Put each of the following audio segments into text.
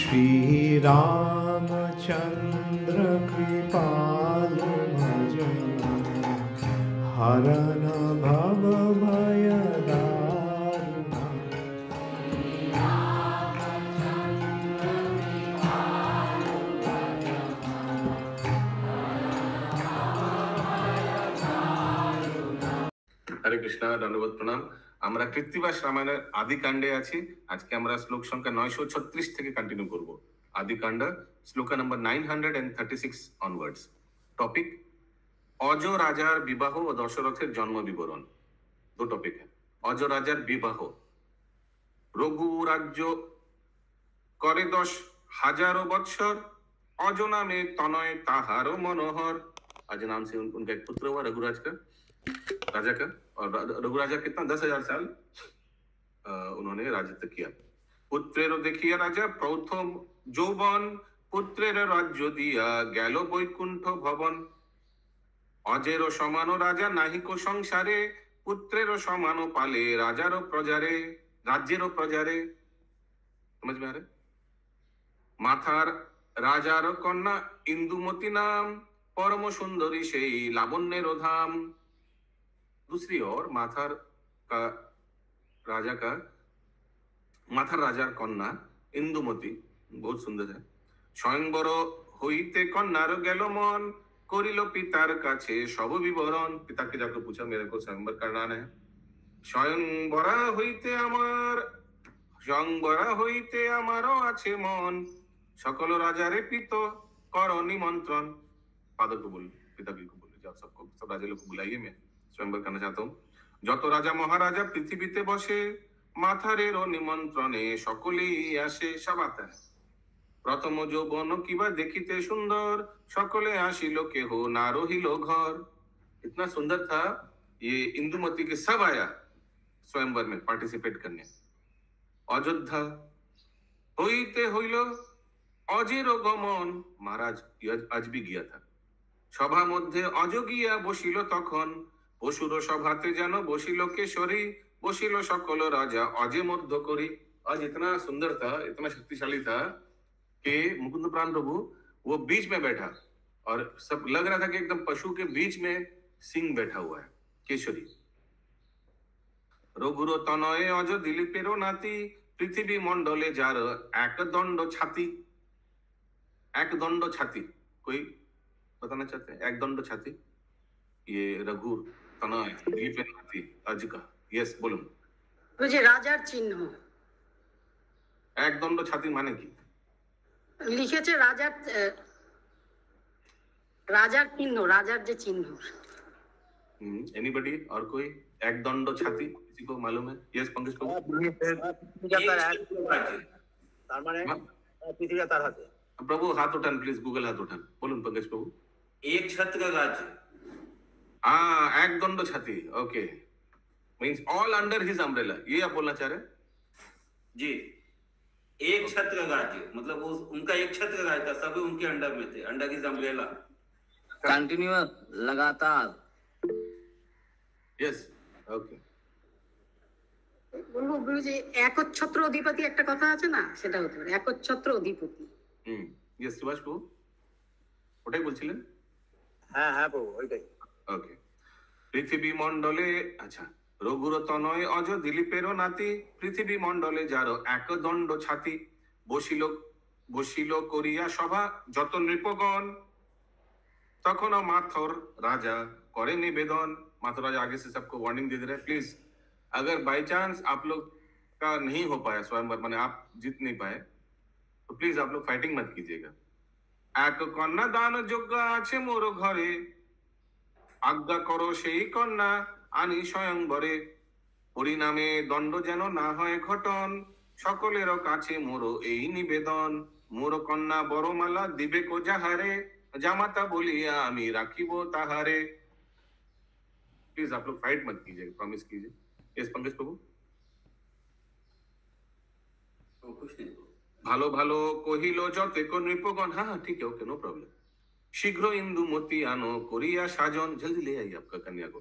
श्री रामचंद्र कृपाल भजन हरन भव भय दारुण। हरे कृष्णा, दंडवत प्रणाम। আমরা কৃত্তিবাস রামায়ণের আদিকাণ্ডে আছি। আজকে আমরা শ্লোক সংখ্যা 936 থেকে কন্টিনিউ করব। আদিকাণ্ড শ্লোক নাম্বার 936 অনওয়ার্ডস। টপিক অজ রাজার বিবাহ ও দশরথের জন্ম বিবরণ। দো টপিক है। অজ রাজার বিবাহ। রঘু রাজ্য করে 10,000 বৎসর, অজ নামে তনয় তাহারও মনোহর। आज नाम से उनका एक पुत्र हुआ रघुराज का, राजा का। और रघु राजा कितना 10,000 साल उन्होंने राजत्व किया। पुत्रेर देखिया राजा प्रथम যৌবন, পুত্রের রাজ্য দিয়া গেল বৈকুণ্ঠ ভবন। অজেরও সমান রাজা নাহিক সংসারে, পুত্রের সমান পালে রাজারও প্রজারে, রাজ্যেরও প্রজারে। समझ में आ रहा है? মাথার রাজার কন্যা ইন্দুমতি নাম, परम सुंदरी से लावण्य धाम। दूसरी ओर माथार राजार कन्या इंदुमती बहुत सुंदर है। स्वयंवर हईते कन्यार गेल मन, करिल पितार काछे सब विवरण। पिता के जाकर पूछा मेरे को स्वयंवर करना है। स्वयंवरा हईते आमारो आछे मन, सकल राजारे पित कर निमंत्रण। फादर को बोल, पिता को बोले जाओ सबको, सब राजा लोग को बुलाइए, मैं स्वयंवर करना चाहता हूँ। যত রাজা মহারাজা পৃথিবীতে বসে, মাথারেরও নিমন্ত্রণে সকলেই আসে। সব आता है। প্রথম যৌবন কিবা দেখিতে সুন্দর, সকলে আসিল কেহ না রহিল ঘর। इतना सुंदर था ये इंदुमती के, सब आया स्वयंवर में पार्टिसिपेट करने। अयोध्या হইতে হইল অজের গমন, महाराज आज भी गया था। সভা মধ্যে অজ গিয়া বসিল তখন, পশুর সভাতে যেন বসিল কেশরী, বসিল সকল রাজা অজে মধ্য করি। आज इतना सुंदर था, इतना शक्तिशाली था कि मुकुंद प्राण प्रभु वो बीच में बैठा और सब लग रहा था कि एकदम पशु के बीच में सिंह बैठा हुआ है, केशरी। रघुर तनये अज दिलीपेरो नाती, पृथ्वी मंडले जार एक दंड छाती। एक दंड छाती कोई बताना चाहते हैं? एक दंड छाती ये रघु तनय दिलीपेर नाती अज का। यस बोलুন। ওই যে রাজার চিহ্ন। এক দণ্ড ছাতি মানে কি? লিখেছে রাজার চিহ্ন, রাজার যে চিহ্ন। एनीबॉडी और कोई? एक दंड छाती किसी को मालूम है? यस पंकज बाबू। তার মানে পৃথিবী তার হাতে। प्रभु हाथ उठान प्लीज, गूगल हाथ उठान। बोलুন पंकज बाबू। एक छत्र राज्य। हाँ, एक दंड छाती। Okay, means all under his umbrella, ये आप बोलना चाह रहे हैं? जी, एक छत्र राज्य मतलब वो उनका एक छत्र राज्य था, सभी उनके अंडर में थे, अंडर हिज अम्ब्रेला। कंटिन्यूअस, लगातार। Yes, okay. বলবো যে একচ্ছত্র অধিপতি একটা কথা আছে না, সেটা হতে পারে একচ্ছত্র অধিপতি। यस सुभाष बाबू ওটাই বলছিলেন? হ্যাঁ হ্যাঁ বাবু ওইটাই। ওকে। পৃথিবী মণ্ডলে, আচ্ছা, রঘুর তনয় অজ দিলীপের নাতি, পৃথিবী মণ্ডলে যার এক দণ্ড ছাতি। বসিল করিয়া সভা যত নৃপগণ, তখন माथर राजा करे निवेदन। माथुर राजा आगे से सबको वार्निंग दे रहे हैं, प्लीज अगर बाय चांस आप लोग का नहीं हो पाया स्वयंवर, माने आप जीत नहीं पाए, तो प्लीज आप लोग फाइटिंग मत कीजिएगा। एक कन्या दान যোগ্য আছে মোর ঘরে, আজ্ঞা করো সেই কন্যা আনি স্বয়ংবরে। পরিণামে দণ্ড যেন না হয় ঘটন, সকলের কাছে মোর এই নিবেদন। মোর কন্যা বড়মালা দিবে কো যাহারে, জামাতা বলিয়া আমি রাখিব তাহারে। प्लीज आप लोग फाइट मत कीजिएगा, प्रॉमिस कीजिए। यस पंकज बाबू। कुछ नहीं, ভালো ভালো কহিল যতেক নৃপগণ। हाँ हाँ ठीक है, ओके, नो प्रॉब्लम। शीघ्र इंदुमती आनो करिया साजन, जल्दी ले आइए आपका कन्या को।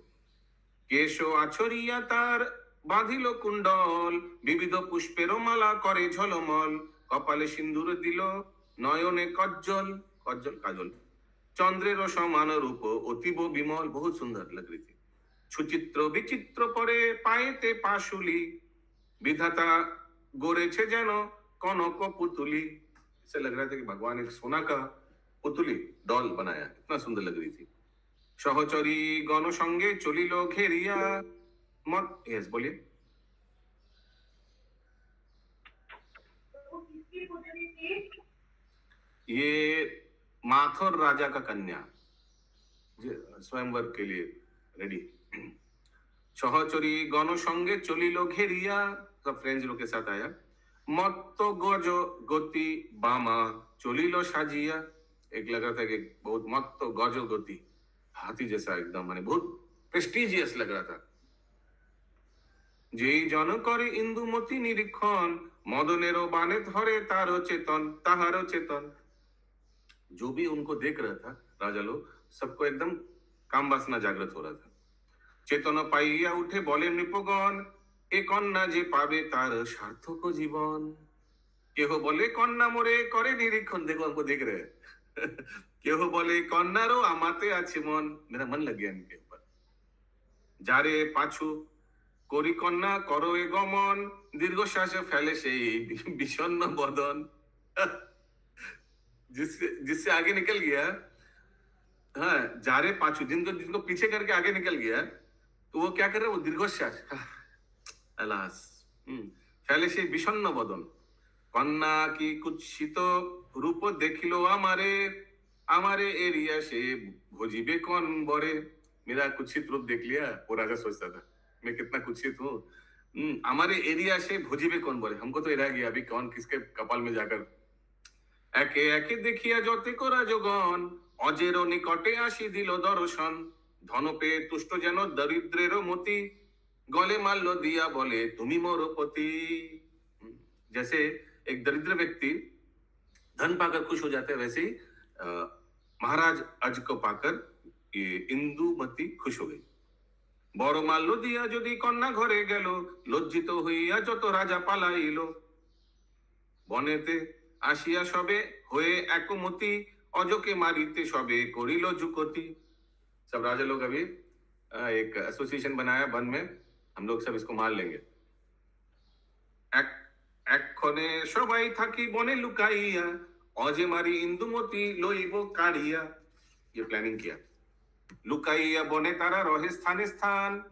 केश आछरिया तार बांधिल कुंडल, विविध पुष्पेर माला करे झलमल। কপালে সিন্দুর দিল, নয়নে কজ্জল, কজ্জল কাজল, চন্দ্রের সমান রূপ অতীব বিমল, বহুত সুন্দর लग रही थी। সুচিত্র বিচিত্র পরে পায়েতে পাশুলি, विधाता गोरेछे যেন कनक पुतुली। इससे लग रहा था कि भगवान एक सोना का पुतुली डॉल बनाया, इतना सुंदर लग रही थी। सहचरी गण संगे चलिलो घेरिया मत, यस बोलिए। ये माथुर राजा का कन्या स्वयंवर के लिए रेडी। सहचरी गण संगे चलिलो घेरिया, सब फ्रेंड्स लोग के साथ आया। मत्त गज गति बामा चलिलो साजिया, एक लगा था कि बहुत मत्त गज गति, हाथी जैसा एकदम, माने बहुत प्रेस्टिजियस लग रहा था। যেই জন করে ইন্দুমতি নিরীক্ষণ, মদনেরও বানে ধরে তারও চেতন, তাহারও চেতন। जो भी उनको देख रहा था राजा लोग, सबको एकदम काम वासना जागृत हो रहा था। चेतन पाइया उठे बोले नृपगण, ए कन्या जे पावे तार सार्थक जीवन। केह बोले कन्या मोरे करे निरीक्षण, देखो हमको देख रहे हैं। केह बोले कन्यारो आमाते आछे मन, मेरा मन लग गया इनके ऊपर। जारे पाछू करी कन्या करो ए गमन, दीर्घश्वास फैले से विषन्न बदन। जिससे आगे निकल गया, हाँ, जारे पाछू, जिनको पीछे करके आगे निकल गया, तो वो क्या कर रहे, वो दीर्घश्वास, अलास, फैले से विषन्न बदन। कन्या की कुत्सित रूप देखिलो हमारे, हमारे एरिया से भोजिबे कौन बरे। मेरा कुत्सित रूप देख लिया, वो राजा सोचता था मैं कितना कुत्सित हूँ। हमारे एरिया से भोजिबे कौन बरे, हमको तो एरा गया अभी कौन किसके कपाल में जाकर। एके एके देखिया जते को राजगण, अजेरो निकटे आसी दिल दर्शन। धन पे तुष्ट जेन दरिद्रेर मति, गले माल्य दिया बोले तुमी मोर पति। जैसे एक दरिद्र व्यक्ति धन पाकर खुश हो जाते हैं, वैसे ही महाराज अज को पाकर ये इंदुमती खुश हो गई। बड़ माल्य दिया यदि कन्या घरे गेल, लज्जित हইয়া যত রাজা পালাইল। বনেতে आशिया सबे होए एकमति, अजके मारिते सबे करिल जुकति। सब राजा लोग अभी एक एसोसिएशन बनाया वन में, हम लोग सब इसको मार लेंगे। एक्षणे सबाई थाकी बने लुकाइया, अजे मारी इंदुमती लइब काड़िया। ये प्लानिंग किया। लुकाइया बने तारा रहे स्थाने स्थान,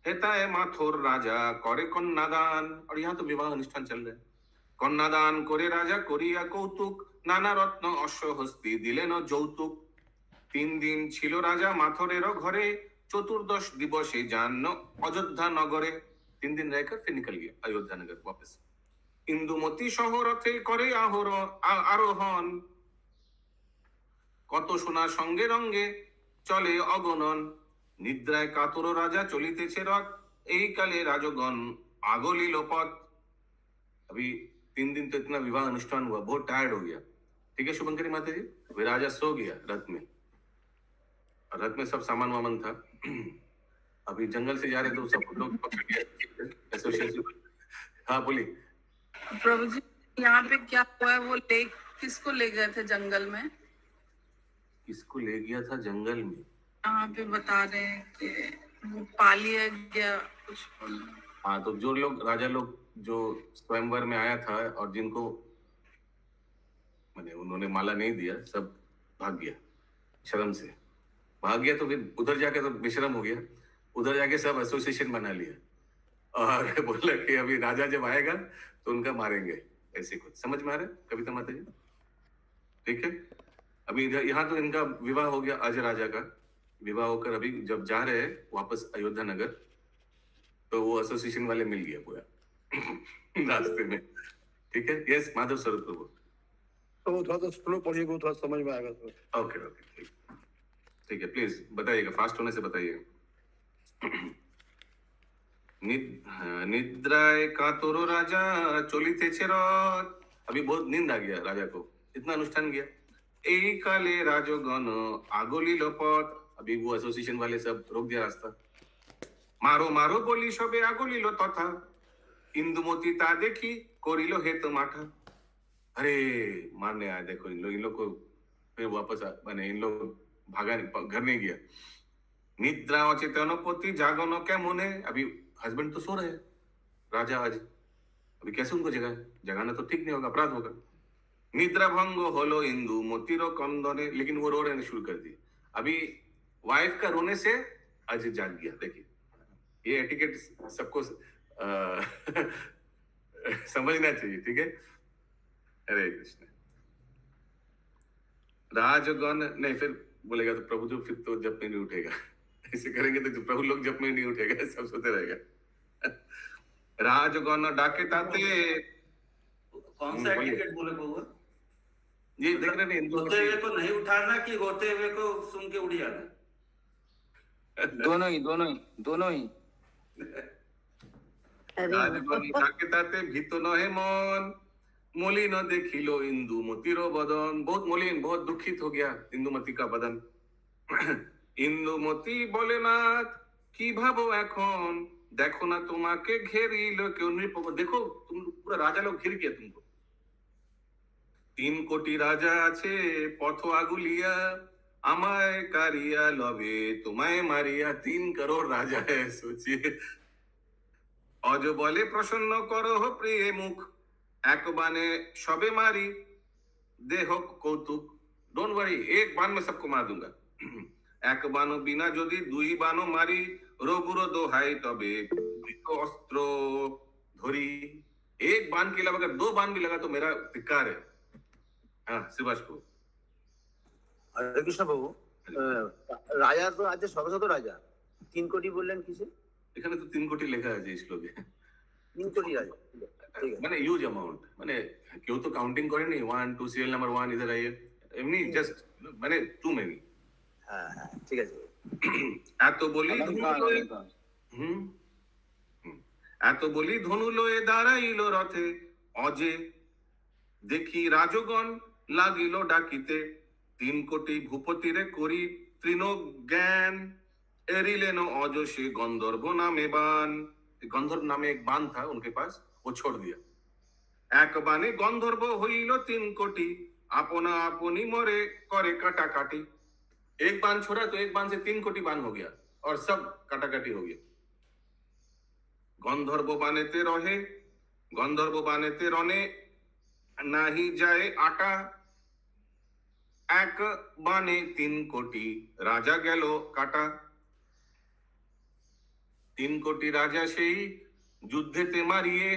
हेताए माथुर राजा करे कन्यादान। और यहाँ तो विवाह अनुष्ठान चल रहे हैं। कन्यादान करे राजा करिया कौतुक, नाना रत्न अश्वहस्ती दिलेन যৌতুক। 3 दिन छिलो राजा माथुरेर घरे, चतुर्दश दिवसे जान अयोध्या नगरे। 3 दिन रहकर फिर निकल गया अयोध्या नगर वापस। इंदुमती शहरथे करे आरोहण, कत सोना संगे रंगे चले अगणन। निद्राय कातर राजा चलितेছে रथ, এই কালে राजगण আগলিল পথ। अभी 3 दिन तो इतना विवाह अनुष्ठान हुआ, बहुत टायर्ड हो गया। ठीक है शुभंकरी माता जी, वे राजा सो गया रथ में, और रथ में सब सामान वामान था। अभी जंगल से जा रहे तो सब लोग एसोसिएशन। हाँ बोलिए। प्रभु जी यहाँ पे क्या हुआ है, वो ले किसको ले गए थे जंगल में? किसको ले गया था जंगल में? यहाँ पे बता रहे हैं कि वो पा लिया गया कुछ। हाँ, तो जो लोग राजा लोग जो स्वयंवर में आया था और जिनको मैंने उन्होंने माला नहीं दिया, सब भाग गया, शर्म से भाग गया। तो फिर उधर जाके तो बेशरम हो गया, उधर जाके सब एसोसिएशन बना लिया और बोला कि अभी राजा जब आएगा तो उनका मारेंगे। ऐसे कुछ समझ में आ रहा है कविता माता जी? ठीक है। अभी यहाँ तो इनका विवाह हो गया, अज राजा का विवाह होकर अभी जब जा रहे हैं वापस अयोध्या नगर, तो वो एसोसिएशन वाले मिल गया पूरा रास्ते में। ठीक है। यस माधव स्वरूप प्रभु। तो थोड़ा तो स्लो पढ़िएगा, थोड़ा समझ में आएगा। ओके ओके ठीक है, प्लीज बताइएगा, फास्ट होने से बताइए। निद्राय कातरो राजा चलितेছে रथ। अभी बहुत नींद आ गया राजा को, इतना अनुष्ठान किया। এই কালে রাজগণ আগলিল পথ। अभी वो एसोसिएशन वाले सब रोक दिया रास्ता। मारो मारो बोली सबे আগলিল तथा, इंदुमती ता देखी करिल हेत माठा। अरे मारने आए, देखो इन लोग को फिर वापस मैंने इन लोग भागा घर नहीं गया। निद्रा अचेतन पति जागन क्या मुने, अभी हस्बैंड तो सो रहे हैं राजा आज, अभी कैसे उनको जगाना तो ठीक नहीं होगा, अपराध होगा। निद्रा भंग होलो इंदु मोतीरो कंदने, लेकिन वो रो रहे शुरू कर दिए। अभी वाइफ का रोने से आज जाग गया। देखिए ये एटिकेट सबको समझना चाहिए, ठीक है। हरे कृष्ण। राजगण नहीं, फिर बोलेगा तो प्रभु जो फिर तो जप में नहीं उठेगा, ऐसे करेंगे तो प्रभु लोग जप में नहीं उठेगा, सब सोते रहेगा। राजगण डाके ताते, कौन सा एटिकेट बोले बउआ? ये देख रहे नहीं, रोते हुए को नहीं उठाना कि रोते हुए को सुन के उड़ जाना? दोनों ही राजगण डाके ताते भीतो नहे मन, मलिन देखिलो इंदुमतीरो बदन, बहुत मलिन, बहुत दुखित हो गया इंदुमती का बदन। इंदुमती बोले नाथ की भाबो एखन, देखो ना तुम्हाके घेरिलो केउ नृप, देखो तुम पूरा राजा लोग घिर गया तुमको। 3 कोटी राजा आछे पथ आगुलिया, আমায় কারিয়া লবে তোমায় মারিয়া। 3 करोड़ राजा है, सोचिए। অজ বলে প্রসন্ন করো প্রিয় মুখ, এক বানে সবে মারি দেহ কৌতুক। डोंट वरी, एक बाण में सबको मार दूंगा। एक बानो बिना যদি 2 बानो मारी, রঘুর দোহাই তবে অস্ত্র ধরি। एक बाण के अलावा अगर 2 बाण भी लगा तो मेरा धिक्कार है। हाँ शिवाश को। हरे कृष्ण प्रभु, राजा तो आज শত শত রাজা, 3 কোটি বললেন কিসে? এখানে তো 3 কোটি লেখা আছে এই শ্লোকে। 3 কোটি রাজা, ঠিক আছে, মানে হিউজ অ্যামাউন্ট, মানে কেউ তো কাউন্টিং করেনি 1 2 সিরিয়াল নাম্বার 1 ইদার আইয়ে, এমনি জাস্ট মানে টু মেনি। হ্যাঁ হ্যাঁ ঠিক আছে। এত বলি এত বলি ধনু লয়ে দাঁড়াইলো রথে, অজে দেখি রাজগণ লাগিলো ডাকিতে। 3 কোটি ভূপতিরে করি তৃণ জ্ঞान, एरिलेनो অজ সে गंधर्व नामे बान। गंधर्व नामे एक बान था उनके पास, वो छोड़ दिया। एक बाने गंधर्व হইলো 3 कोटी, अपना अपनी मोरे करे काटाकाटी। एक बान छोड़ा तो एक बान से 3 कोटी बान हो गया और सब काटाकाटी हो गया। गंधर्व बानेते रहे, गंधर्व बानेते रने नाही जाए आटा। एक बाने 3 कोटी राजा गेलो काटा। 3 कोटी राजा সেই যুদ্ধেতে মারিয়ে,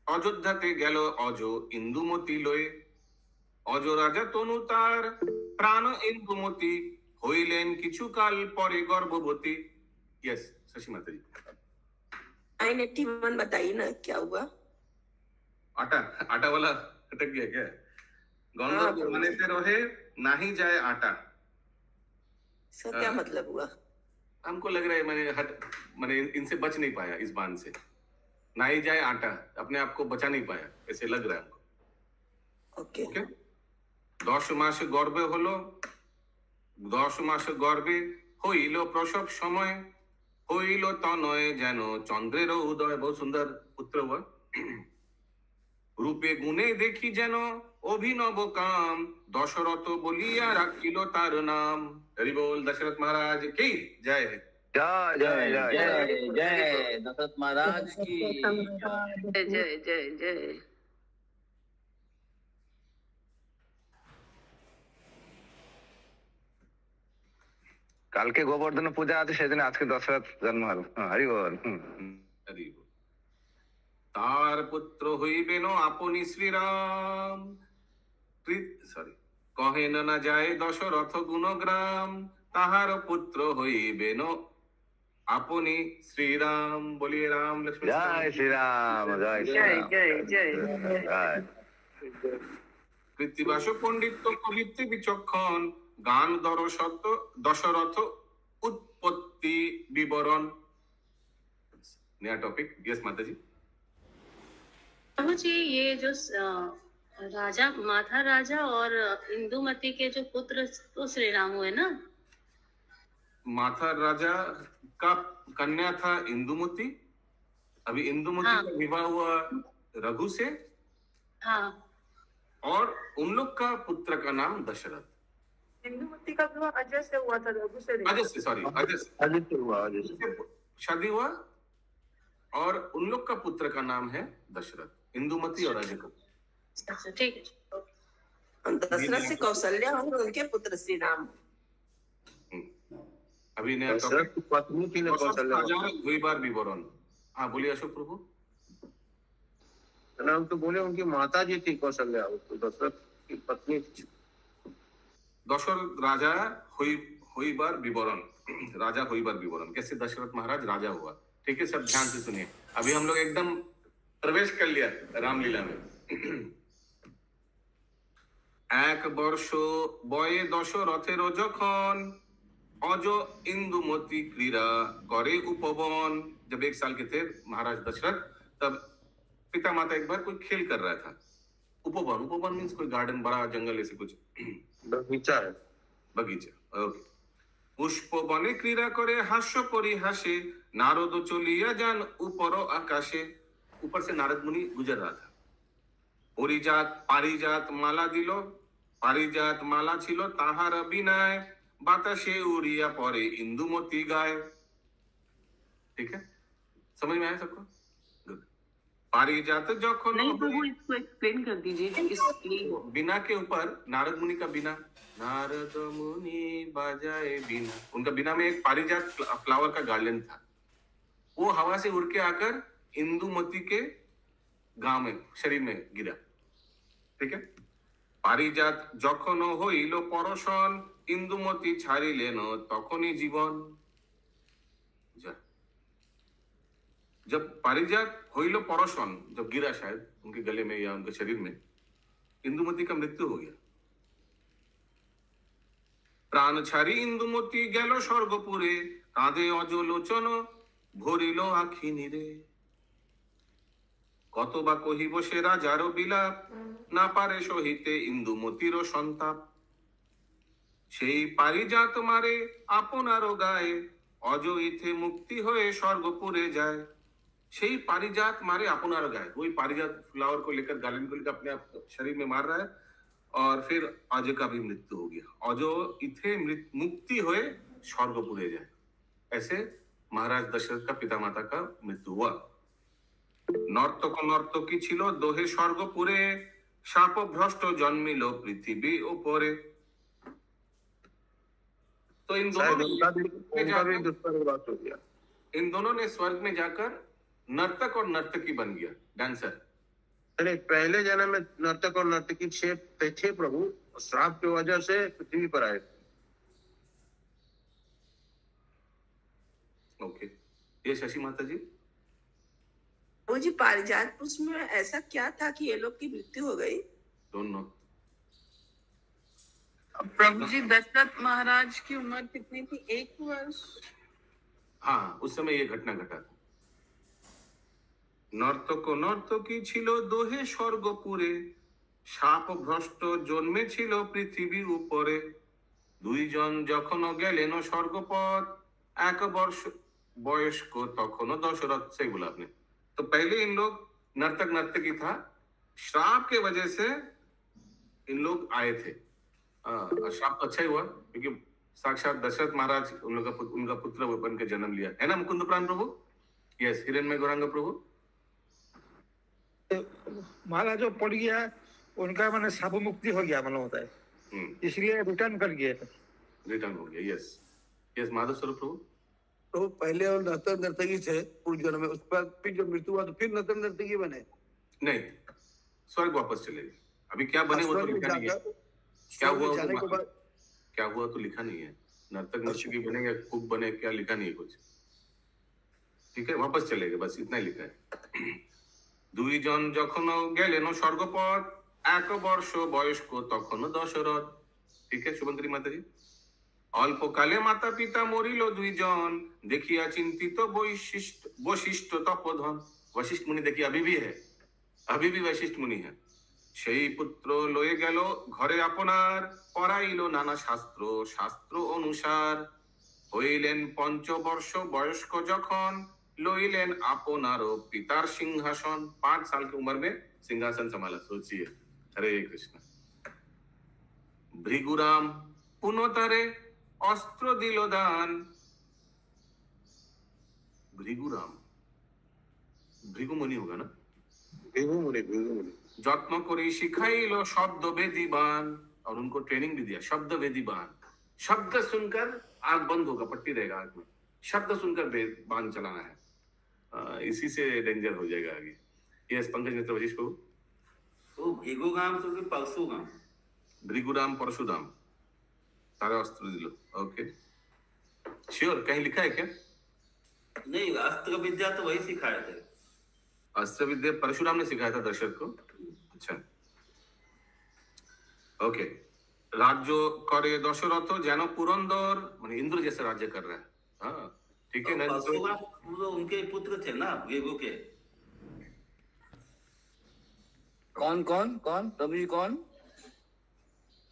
অযোধ্যাতে গেল অজ ইন্দুমতি লয়ে। অজ রাজা তনু তার প্রাণ ইন্দুমতি, হইলেন কিছু কাল পরে গর্ভবতী। यस शशि माता जी। 981 बताइए ना क्या हुआ? आटा वाला अटक गया क्या? गंधर्व बनेते रहे नहीं जाए आटा। इसका क्या मतलब हुआ? हमको लग रहा है मैंने इनसे बच नहीं पाया, इस बाण से नहीं जाए आटा, अपने आप को बचा नहीं पाया, ऐसे लग रहा है हमको। ओके। 10 मास गर्भे হলো, 10 मास गर्भे হইল প্রসব সময়, হইল তনয় যেন চন্দ্রের উদয়। बहुत सुंदर पुत्र हुआ। রূপে গুণে দেখি যেন অভিনব কাম, দশরথ বলিয়া রাখিল তার নাম। হরি बोल दशरथ महाराज की जय। जय जय जय जय जय दशरथ महाराज की जय जय जय जय। কালকে গোবর্ধন পূজা আছে, সেদিন আজকে দশরথ জন্ম হলো। হরি বল। হরি बोल। তার পুত্র হইবেন আপনি শ্রীরাম, সরি কহেন না যায় দশরথ গুণগ্রাম। তাহার পুত্র হইবেন আপনি শ্রীরাম। বলিয়ে রাম লক্ষ্মণ। জয় শ্রীরাম, জয় जय শ্রীরাম। जय जय জয়। কৃত্তিবাস পণ্ডিত কবিত্রী বিচক্ষণ, গান দশরথ उत्पत्ति विवरण। नया टॉपिक। यस माता जी। प्रभु जी, ये जो राजा माथा राजा और इंदुमती के जो पुत्र तो श्री राम हुए ना? माथा राजा का कन्या था इंदुमती। अभी इंदुमती हाँ। का विवाह हुआ रघु से। हाँ और उन लोग का पुत्र का नाम दशरथ। इंदुमती का विवाह अजय से हुआ था, रघु से नहीं। अजय से, सॉरी, अजय से शादी हुआ और उन लोग का पुत्र का नाम है दशरथ, इंदुमती और अजय का। अच्छा, ठीक है। दशरथ से कौशल्या और उनके पुत्र श्री राम। अभी नया पत्नी थी ना कौशल्या। दुई बार विवरण। हाँ बोलिए अशोक प्रभु। नाम तो बोले उनकी माता जी थी कौशल्या, तो दशरथ की पत्नी थी। दशरथ राजा हुई बार विवरण, राजा हुई बार विवरण, कैसे दशरथ महाराज राजा हुआ। ठीक है, सब ध्यान से सुनिए। अभी हम लोग एकदम प्रवेश कर लिया रामलीला में। एक वर्ष बये दशरथेर जखन अज इंदुमती क्रीड़ा करे उपवन। जब 1 साल के थे महाराज दशरथ, तब पिता माता एक बार कोई खेल कर रहा था। उपवन, उपवन मीन्स कोई गार्डन, बड़ा जंगल, ऐसे कुछ बगीचा है, बगीचा। ओके। पुष्प बने क्रीड़ा करे हास्य परिहासे नारद चलिया जान ऊपर आकाशे। ऊपर से नारद मुनि गुजर रहा था। पारिजात माला दिलो, पारिजात माला छिलो ताहार बिनाय बातासे उड़िया परे इंदुमती गाय। ठीक है, समझ में आया सबको? पारिजात जखन नहीं प्रभु, इसको एक्सप्लेन कर दीजिए। बिना के ऊपर नारद मुनि का बिना, नारद मुनि बजाए बिना, उनका बिना में एक पारिजात फ्लावर का गार्डन था। वो हवा से उड़ के आकर इंदुमती के गांव में, शरीर में गिरा। ठीक है, पारिजात जखन हইল পরশন इंदुमती ছাড়িলেন তখনই জীবন। जब पारिजात हইল পরশন, जब गिरा शायद उनके गले में या उनके शरीर में, इंदुमती का मृत्यु हो गया। प्राण ছাড়ি इंदुमती গেল স্বর্গপুরে, কাঁদে অজলোচন ভরিল আখি নিরে। কত বা কহিব সে রাজার বিলাপ, না পারে সহিতে ইন্দুমতির সন্তাপ। সেই পারিজাত মারে আপনার গায়ে, অজ ইথে মুক্তি হয়ে স্বর্গপুরে যায়। সেই पारिजात मारे আপনার गाय, वही पारिजात फ्लावर को लेकर, गार्डन को लेकर अपने आप शरीर में मार रहा है। और फिर अजय का भी मृत्यु हो गया। अजो इथे मुक्ति हुए स्वर्गपुरे जाए। ऐसे महाराज दशरथ का पिता माता का मृत्यु हुआ। नर्तक नर्तकी छिलो दोहे स्वर्गपुरे, शाप भ्रष्ट जन्मिलो पृथ्वी ऊपरे। तो इन दोनों ने स्वर्ग में जाकर नर्तक और नर्तकी बन गया, डांसर। अरे पहले जन्म में नर्तक और नर्तकी थे प्रभु, श्राप की वजह से पृथ्वी पर आए। ओके, ये शशि माता जी। वो जी पारिजात पुष्प में ऐसा क्या था कि ये लोग की मृत्यु हो गई? Don't know. प्रभु जी, दशरथ महाराज की उम्र कितनी थी? 1 वर्ष। हाँ, उस समय ये घटना घटा था। नर्तक नर्तकी छिलो दोहे स्वर्गपुरे, शाप भ्रष्ट जन्मे छिलो पृथ्वी ऊपरे। दुईजन जखन गेलेन स्वर्गपथ, 1 वर्ष बयस्क तखन दशरथ। सही बोला आपने। तो पहले इन लोग नर्तक नर्तकी था, श्राप के वजह से इन लोग आए थे। श्राप तो अच्छा ही हुआ, क्योंकि साक्षात दशरथ महाराज उनका पुत्र बन के जन्म लिया है ना। मुकुंद प्राण प्रभु, यस, हिरण्मय गौरांग प्रभु। माला जो पड़ गया उनका मैंने शाप मुक्ति हो गया, मालूम होता है, इसलिए रिटर्न कर गए, रिटर्न हो गया। यस यस, माधव स्वरूप प्रभु। तो पहले और नर्तक नर्तकी थे पूर्व जन्म में, उसके बाद फिर जब मृत्यु हुआ तो फिर नर्तक नर्तकी बने? नहीं, स्वर्ग वापस चले गए। अभी क्या बने वो तो लिखा नहीं है। क्या हुआ तो लिखा नहीं है। नर्तक नर्तकी बने या कुक बने, क्या लिखा नहीं है कुछ। ठीक है, वापस चले गए, बस इतना ही लिखा है। दुईजन जखन गेलेन स्वर्गपथ, 1 वर्ष बयस्क तखन दशरथ। ठीक है शुभंकरी माता जी। अल्पकाले माता पिता मरिल दुईजन, देखिया चिंतित वशिष्ठ तपोधन। वशिष्ठ मुनि देखिए अभी भी है, अभी भी वशिष्ठ मुनि है। সেই পুত্র লয়ে গেল ঘরে আপনার, পড়াইল নানা শাস্ত্র, শাস্ত্র অনুসার। হইলেন 5 वर्ष বয়স্ক যখন, লইলেন আপনার পিতার सिंहासन। 5 साल की उम्र में सिंहासन संभाला। सोचिए হরে কৃষ্ণ। ভৃগুরাম পুনতারে অস্ত্র দিল দান। ভৃগুরাম, ভৃগুমণি होगा ना? भृगुमुनि যত্ন করে শিখাইল শব্দ বেদিবাन, और उनको ट्रेनिंग भी दिया शब्द वेदीबान। शब्द सुनकर आग बंद होगा, पट्टी रहेगा आग में, शब्द सुनकर बाण चलाना है। इसी से डेंजर हो जाएगा आगे। यस पंकज मित्र वशिष्ठ को तो भृगुराम तो कि परशुराम? भृगुराम परशुराम तारे अस्त्र दिलो। ओके श्योर, कहीं लिखा है क्या? नहीं, अस्त्र विद्या तो वही सिखाए थे। अस्त्र विद्या परशुराम ने सिखाया था दशरथ को। अच्छा ओके। राज्य करे दशरथ जेनो पुरंदर, माने इंद्र जैसे राज्य कर रहा है। हाँ ठीक है ना। परशुराम तो उनके पुत्र थे ना भृगु के। कौन कौन कौन तभी कौन?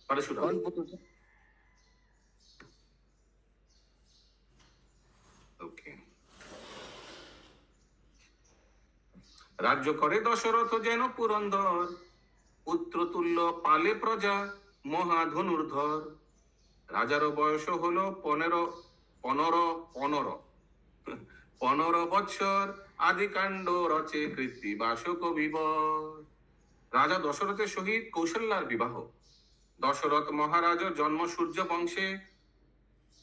परशुराम। कौन पुत्र थे? ओके। राज्य करे दशरथ जेनो पुरंदर, पुत्र तुल्य पाले प्रजा মহাধনুর্ধর। রাজার বয়স হলো 15 বছর, আদিকাণ্ড রচে কৃত্তিবাস কবিবর। রাজা দশরথের সহিত কৌশল্যার বিবাহ। দশরথ মহারাজ জন্ম সূর্য বংশে,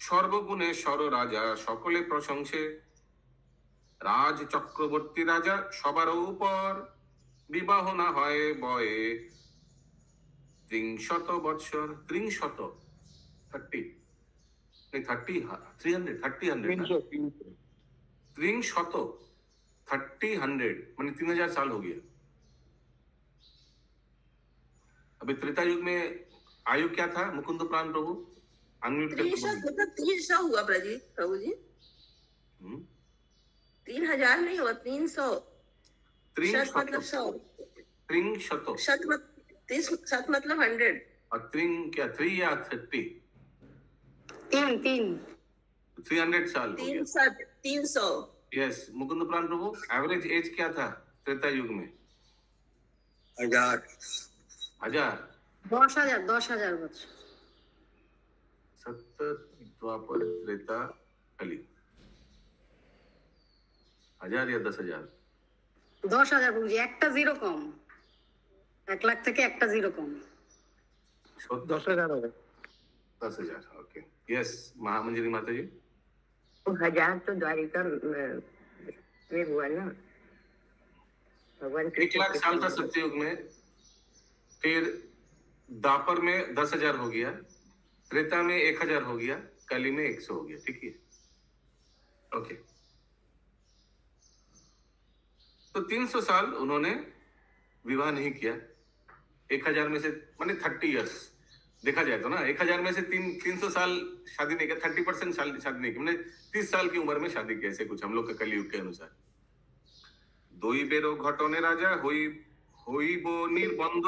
সর্বগুণে সর রাজা সকলে প্রশংসে। রাজ চক্রবর্তী রাজা সবার উপর, বিবাহ না হয় বয়ে 300 বছর। 300 30 नहीं 30 300 30 100 300 30 100 माने 3000 साल हो गया। अभी त्रेता युग में आयु क्या था मुकुंद प्राण प्रभु? अनम्यूट करके 300 हुआ प्रभु जी। 3000 नहीं हुआ, 300। 300 मतलब 100। 300 सत मतलब 100। और 3 क्या 3 या 30? 3 300 साल हो गया। 300। यस मुकुंद प्राण प्रभु, एवरेज एज क्या था त्रेता युग में? 1000 10,000 বছর। सत्य द्वापर त्रेता कली 1000 या 10,000? 10,000 বুঝি, একটা জিরো কম। 1 লাখ থেকে একটা জিরো কম। 10,000 হবে। 10,000 ओके। यस महामंजरी माता जी। 1000 तो द्वारिका में हुआ ना भगवान। 1 लाख साल था सत्ययुग में, फिर द्वापर में 10,000 हो गया, त्रेता में 1,000 हो गया, कली में 100 हो गया। ठीक है ओके। तो 300 साल उन्होंने विवाह नहीं किया। 1000 में से माने 30 इयर्स देखा जाए तो ना, 1000 में से 300 साल शादी नहीं किया, 30% शादी नहीं की, मैंने 30 साल की उम्र में शादी की, ऐसे कुछ हम लोग के कलयुग के अनुसार। दोई बेरो घटने राजा হইব নির্বন্ধ,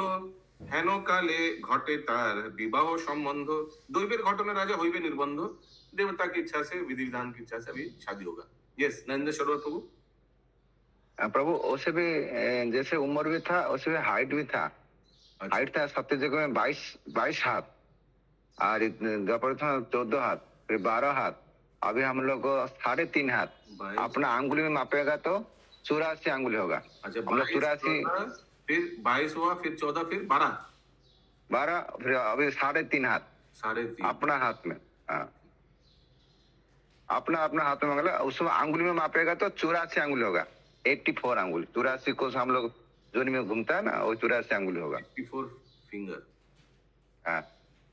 হেন কালে ঘটে তার বিবাহ সম্বন্ধ। দৈবের ঘটনে রাজা হইবে নির্বন্ধ, देवता की इच्छा से, विधि विधान की इच्छा से अभी शादी होगा। यस नरेंद्र सरोवर प्रभु। प्रभु उसे भी जैसे उम्र भी था उसे भी हाइट भी था। हाइट था सत्ययुग में 22 हाथ, और द्वापर था 14 हाथ, फिर 12 हाथ, अभी हम लोग को 3.5 हाथ। अपना आंगुली में मापेगा तो 84 आंगुली होगा। अच्छा हम लोग 84, फिर 22 हुआ, फिर 14, फिर 12, फिर अभी 3.5 हाथ 3.5 अपना हाथ में। हाँ अपना हाथ में मतलब उसमें आंगुली में मापेगा तो 84 आंगुली होगा। 84 आंगुली, 84 को हम लोग जोनी में घूमता है ना, वो 84 आंगुली होगा। 84 फिंगर। हाँ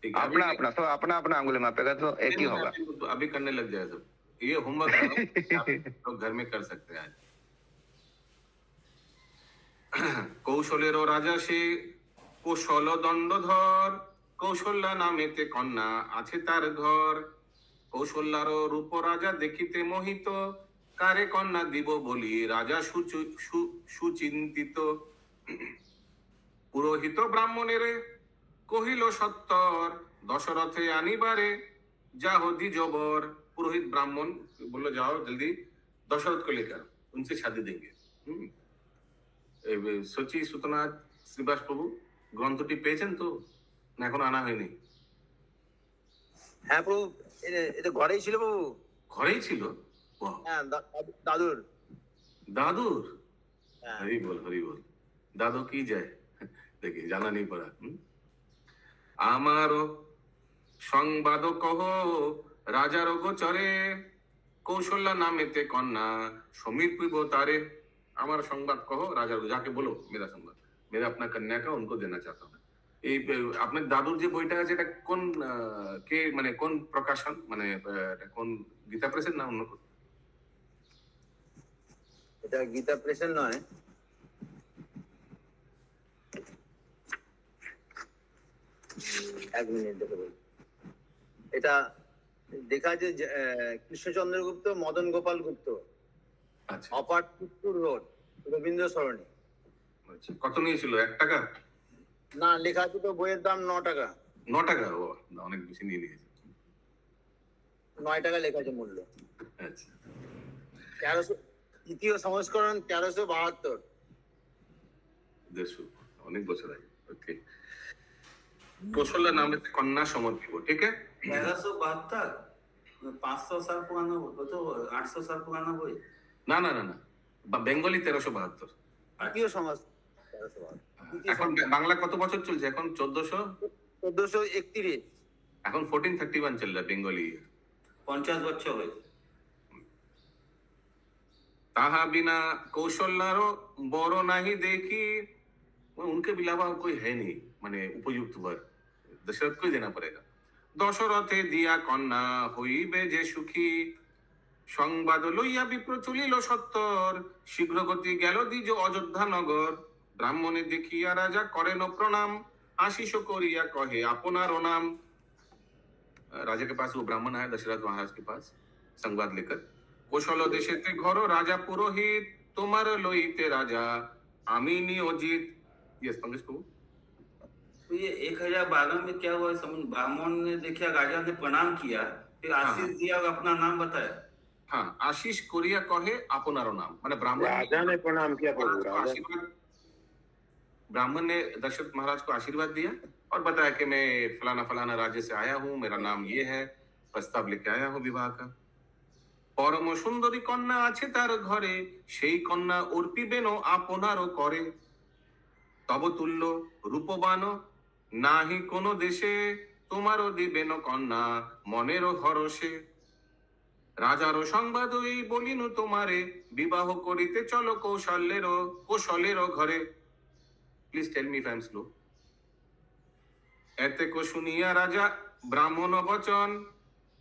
अपना सब अपना आंगुली मापेगा तो एक ही होगा। अभी करने लग जाए सब, ये होमवर्क तो घर में कर सकते हैं आज। কৌশলেরও রাজা সে কৌশল দণ্ডধর, কৌশল্যা নামেতে কন্যা আছে তার ঘর। কৌশল্যারও রূপ রাজা দেখিতে মোহিত, কারে কন্যা দিব বলি রাজা সুচিন্তিত। পুরোহিত ব্রাহ্মণের কহিল সত্তর, দশরথে আনিবারে যাহ দ্বিজবর। पुरोहित ब्राह्मण बोलो जाओ जल्दी दशरथ को लेकर उनसे शादी देंगे। सोची सुतनाथ श्रीवास प्रभु গ্রন্থটি পেয়েছেন তো, না এখন আনা হয়নি? হ্যাঁ প্রভু, এটা ঘরেই ছিল প্রভু। ঘরেই ছিল? হ্যাঁ, দাদুর। দাদুর? হরি বল, হরি বল। দাদু কি যায় দেখি, জানা নেই পড়া। আমারও সংবাদ কহ রাজার গোচরে, কৌশল্যা নামেতে কন্যা সমীপিব তারে। আমার সংবাদ কহ রাজার, যাকে বলো মেরা সংবাদ, মেরা আপনার কন্যা কা উनको देना चाहता हूं। এই আপনার দাদুর যে বইটা আছে এটা কোন কে, মানে কোন প্রকাশন, মানে এটা কোন গীতা প্রেসের না অন্য কোন? এটা গীতা প্রেসের নয়, এক মিনিট দেখে বলি। এটা দেখা আছে কৃষ্ণচন্দ্র গুপ্ত, মদন গোপাল গুপ্ত, অপাটপুর রোড, রবীন্দ্র সরণি। কত নিয়েছিল? 1 টাকা? না, লেখা আছে তো বইয়ের দাম 9 টাকা। 9 টাকা? ও অনেক বেশি নিয়ে নিয়েছে। 9 টাকা লেখা আছে মূল্য। আচ্ছা। 1300, দ্বিতীয় সংস্করণ 1372। 150, অনেক বছর আগে। ওকে। কৌশল্যা নামে কন্যা সমর্পিত, ঠিক है? 1372, 500 साल पुराना हो तो 800 साल पुराना हो। না না না না, বেঙ্গলি 1372। দ্বিতীয় সংস্করণ 1372। এখন বাংলা কত বছর চলছে এখন? 1431। এখন 1431 चल रहा है बेंगली। 50 বছর হয়েছে। ताहा बिना कौशल्यारो बड़ो नहीं देखी, उनके बिलावा कोई है नहीं, माने उपयुक्त वर दशरथ को ही देना पड़ेगा। दशरथे दिया कन्या হইবে যে সুখী, সংবাদ লইয়া বিপ্র চলিল সত্তর, শীঘ্র গতি গেল দ্বিজ অযোধ্যা নগর। ব্রাহ্মণে দেখিয়া রাজা করেন প্রণাম, आशीष करिया कहे अपनारो नाम। राजा के पास वो ब्राह्मण आया दशरथ महाराज के पास संवाद लेकर। कौशल देशेते घर राजा पुरोहित, तुम्हार लइते राजा आमी नियोजित। यस पंकज प्रभु। तो ये 1012 में क्या हुआ? ब्राह्मण ने देखा, राजा ने प्रणाम किया, फिर आशीष दिया और अपना नाम बताया। हाँ, आशीष करिया कहे अपनारो नाम, माने ब्राह्मण राजा ने प्रणाम किया प्रभु। ब्राह्मण ने दशरथ महाराज को आशीर्वाद दिया और बताया कि मैं फलाना फलाना राज्य से आया हूँ, मेरा नाम ये है, प्रस्ताव लेके आया हूँ विवाह का। परम सुंदरी कन्या आछे तार घरे, सेई कन्या अर्पिबेन आपनारो करे। तब तुल्य रूपवान नाहि कोनो देशे, तुम्हारो दिबेन कन्या मनेरो हरषे। राजारो संबाद এই বলিনু তোমারে, বিবাহ করিতে চলো কৌশলেরও ঘরে। Please tell me if I am slow. এতে কো শুনিয়া রাজা ব্রাহ্মণ বচন,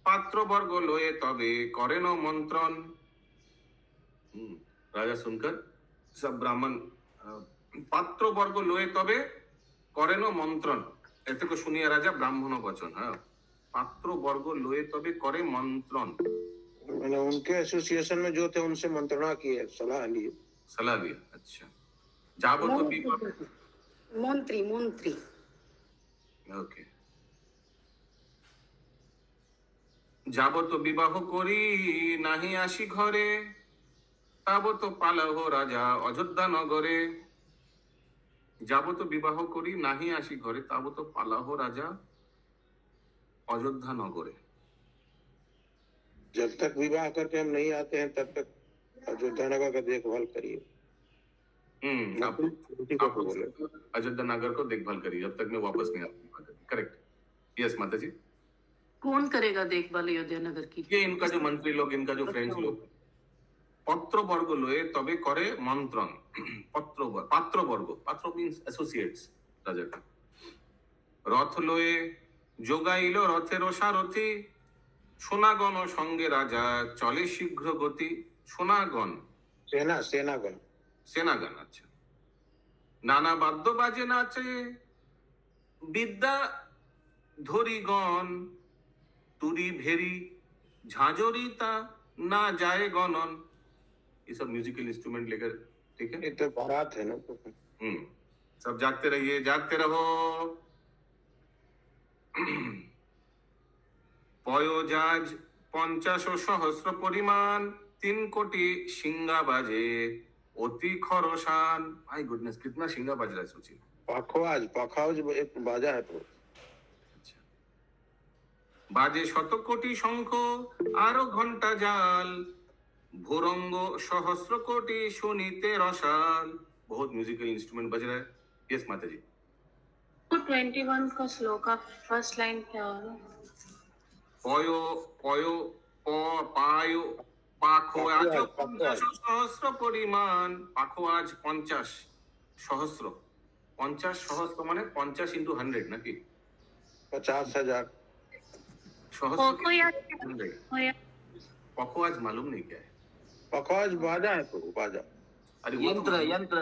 পাত্র বর্গ লয়ে তবে করেন মন্ত্রণ। রাজা শুনकर सब ब्राह्मण পাত্র বর্গ লয়ে তবে করেন মন্ত্রণ। এতে কো শুনিয়া রাজা ব্রাহ্মণ বচন, হ্যাঁ, পাত্র বর্গ লয়ে তবে করে মন্ত্রণ। मैंने उनके एसोसिएशन में जो थे उनसे मंत्रणा की है, सलाह ली। अच्छा। जाबो तो मंत्री ओके। যাবো তো বিবাহ করি নাহি আসি ঘরে, তাবো তো পালাহ রাজা অযোধ্যা নগরে। যাবো তো বিবাহ করি নাহি আসি ঘরে, তাবো তো পালাহ রাজা अयोध्या नगरे। जब तक विवाह करके हम नहीं आते हैं तब तक अयोध्या नगर का देखभाल करिए। अयोध्या नगर को देखभाल करिए जब तक मैं वापस नहीं आता। करेक्ट। यस माता जी। कौन करेगा देखभाल अयोध्या नगर की? ये इनका जो मंत्री लोग, इनका जो फ्रेंड्स लोग। पत्र वर्ग लोए तबे करे मंत्रण। पात्र वर्ग, पात्र मीन्स एसोसिएट्स राजा का। रथ लोए जोगाइल रथेर सारथी, সোনাগণ সঙ্গে রাজা চলে শীঘ্র গতি। সোনাগণ সেনাগণ। আচ্ছা। নানা বাদ্য বাজে নাচে বিদ্যা ধরিগণ, তুরি ভেরি ঝাঁঝরি তা না যায় গণন। ये सब म्यूजिकल इंस्ट्रूमेंट लेकर, ठीक है? ये तो बारात है ना। सब जागते रहिए, जागते रहो। पयोजाज 50 सहस्र परिमाण, 3 कोटी सिंगा बाजे अति खरसान। माय गुडनेस, कितना सिंगा बज रहा है सोचिए। पाखवाज एक बाजा है तो বাজে শত কোটি শঙ্খ আরো ঘন্টা জাল ভোরঙ্গ সহস্র কোটি শুনিতে রসাল। बहुत म्यूजिकल इंस्ट्रूमेंट बज रहा है। यस माता जी। 21 का श्लोक का फर्स्ट लाइन क्या होगा? পয় পয় প পায় পাখো আজ 50 সহস্র পরিমাণ। পাখো আজ 50 সহস্র। 50 সহস্র মানে 50 into 100 নাকি? 50,000 पखवाज मालूम नहीं क्या है? पखवाज बाजा है तो बाजा। अरे यंत्र यंत्र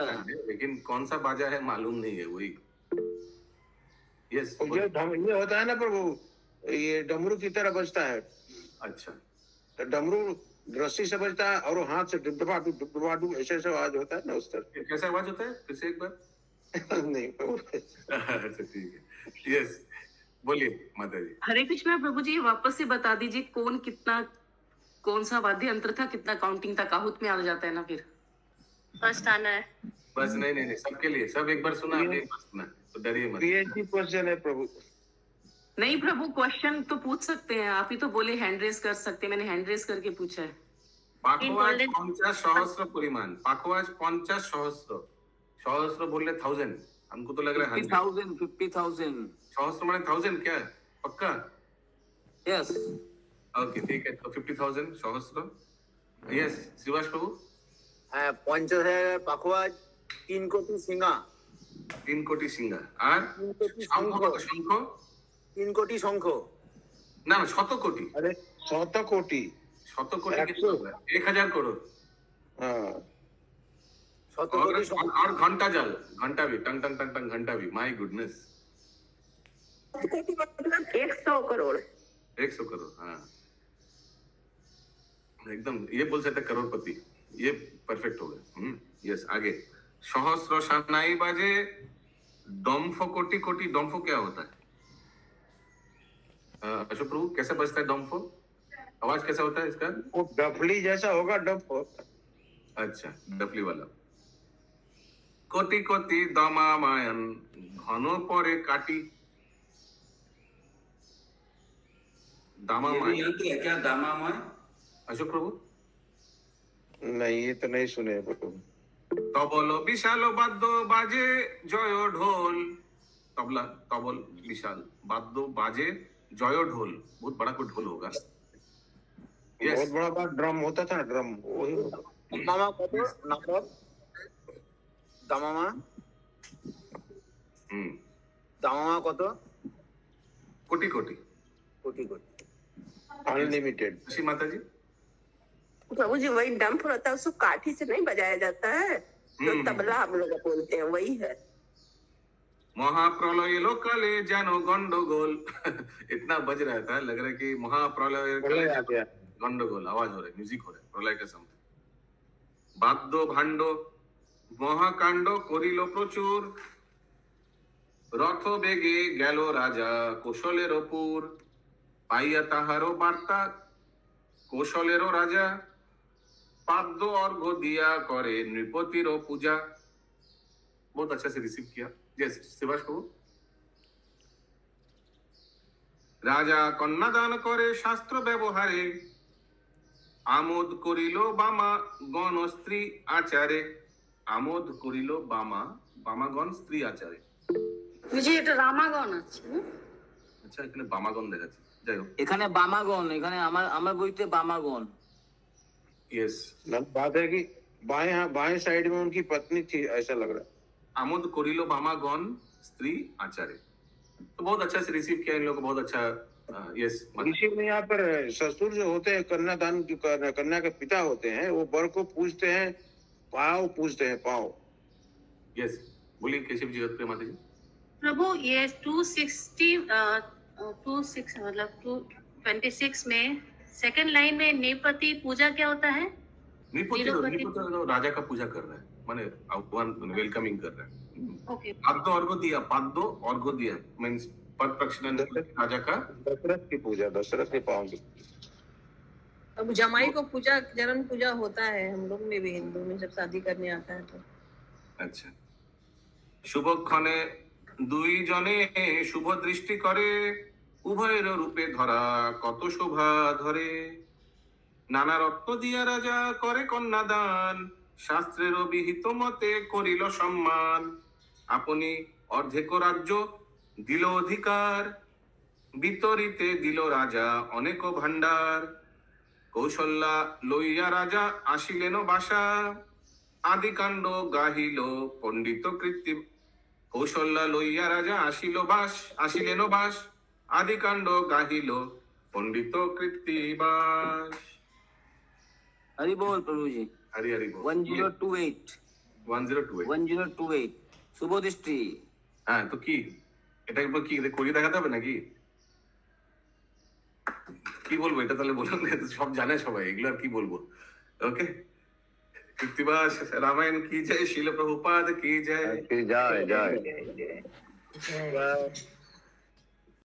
लेकिन कौन सा बाजा है मालूम नहीं है वही। यस ये होता है ना प्रभु, ये डमरू की तरह बजता है। अच्छा तो डमरू रस्सी से बजता है और हाथ से डुबडुबाडू ऐसे ऐसे आवाज होता है ना उस तरह। कैसा आवाज होता है फिर से एक बार? नहीं प्रभु। अच्छा ठीक है। यस बोलिए माता जी। हरे कृष्णा प्रभु जी, वापस से बता दीजिए कौन सा वाद्य यंत्र था, कितना काउंटिंग तक आहुत में आ जाता है ना फिर फर्स्ट आना है। बस नहीं सबके लिए, सब एक बार सुना आपने, एक बार सुना तो डरिए मत। पीएचडी क्वेश्चन है प्रभु। नहीं प्रभु, क्वेश्चन तो पूछ सकते हैं, आप ही तो बोले हैंड रेस कर सकते हैं, मैंने हैंड रेस करके पूछा है। पाखवाज 50 सहस्र परिमाण। पाखवाज 50 सहस्र। सहस्र बोले 1000, हमको तो लग रहा है 50,000 सहस्र माने 1000 क्या है? पक्का? यस ओके ठीक है, तो 50,000 सहस्र। यस श्रीवास प्रभु। 50,000 पाखवाज, 3 कोटी सिंगा। 3 कोटी सिंगा আর শঙ্খ 3 কোটি শঙ্খ। না শত কোটি। अरे 100 कोटी। 100 कोटी कितना होगा? 1000 करोड़। हाँ 100 कोटी और घंटा जल, घंटा भी टंग टंग टंग टंग घंटा भी। My goodness 100 crore. 100 करोड़ हाँ एकदम ये बोल सकते करोड़पति, ये परफेक्ट हो गया। यस आगे। सहस्र सानाई बाजे डम्फ कोटि कोटि। डम्फ क्या होता है अशोक प्रभु? कैसे बजता है डम्फ? आवाज कैसा होता है इसका? वो डफली जैसा होगा डफ। अच्छा डफली वाला। कोटि कोटि दमामायन घन परे काटी। दामामायन यंत्र है क्या? दामामायन अशोक प्रभु? नहीं ये तो नहीं सुने प्रभु। तबल विशाल बाद्य बाजे जय ढोल। तबला तबल विशाल बाद्य बाजे जय ढोल। बहुत बड़ा कोई ढोल होगा। बहुत बड़ा बात ड्रम होता था, ड्रम वही। दामामा कत नंबर? दामामा दामामा कत? कोटि कोटि कोटि कोटि अनलिमिटेड। श्री माता जी। प्रभु जी वही डंप होता है, उसको काठी से नहीं बजाया जाता है, जो तबला हम लोग बोलते हैं वही है। महाप्रलय लोकले जानो गंडोगोल। इतना बज रहा था, लग रहा है कि महाप्रलय गंडोगोल आवाज हो रहा है, म्यूजिक हो रहा है प्रलय के समय। बाद्य भांड महाकांड करिल प्रचुर। रथ बेगे गेल राजा कौशलेर पुर। पाइया ताहारो वार्ता कौशलेर राजा। पाद्य अर्घ दिया करे नृपतिर पूजा। बहुत अच्छा से रिसीव किया। जैसे शिवाश प्रभु। राजा कन्यादान करे शास्त्र व्यवहारे। आमोद करिलो बामा गण स्त्री आचारे। आमोद करिलो बामा বামাগণ স্ত্রী আচারে। বুঝি এটা রামাগণ আছে। আচ্ছা এখানে বামাগণ দেখাচ্ছে, যাই হোক এখানে বামাগণ, এখানে আমার বইতে বামাগণ। यस बात है कि बाएं साइड में उनकी पत्नी थी ऐसा लग रहा है। आमोद करिलो बामागण स्त्री आचारे। तो बहुत अच्छा से रिसीव किया इन लोगों को, बहुत अच्छा। यस ऋषि में यहाँ पर ससुर जो होते हैं कन्यादान कन्या के पिता होते हैं, वो वर को पूजते हैं, पाँव पूजते हैं, पाँव। यस बोलिए केशव जी प्रिय माता जी। प्रभु ये 226 मतलब 226 में सेकंड लाइन में नेपति पूजा क्या होता है? निपति तो राजा का पूजा कर रहा है, माने आह्वान वेलकमिंग कर रहा है। ओके। पाद्य अर्घ दिया मींस पद प्रक्षालन राजा का। दशरथ की पूजा, दशरथ के पाँव की। अब जमाई को पूजा, जन्म पूजा होता है हम लोग में भी, हिंदू में जब शादी करने आता है तो। अच्छा শুভক্ষণে দুইজনে শুভ দৃষ্টি করে, উভয়ের রূপে ধরা কত শোভা ধরে। নানা রত্ন দিয়া রাজা করে কন্যাদান, শাস্ত্রের বিহিত মতে করিল সম্মান। আপনি অর্ধেক রাজ্য দিল অধিকার, বিতরিতে দিল রাজা অনেক ভান্ডার। কৌশল্যা লইয়া রাজা আসিলেন বাসা, আদিকাণ্ড গাহিল পণ্ডিত কৃত্তি। কৌশল্যা লইয়া রাজা আসিলেন বাস, আদিকাণ্ড গাহিল পণ্ডিত কৃত্তিবাস। हरि बोल प्रभु जी। हरि हरि बोल। 1028 1028 শুভ দৃষ্টি। হ্যাঁ, তো কি এটা কি করিয়ে দেখাতে হবে নাকি? কি বলবো এটা তাহলে বলুন, সব জানে সবাই, এগুলো আর কি বলবো। ওকে, কৃত্তিবাস রামায়ণ কি জয়, শিল প্রভুপাদ কি জয়। জয় জয়।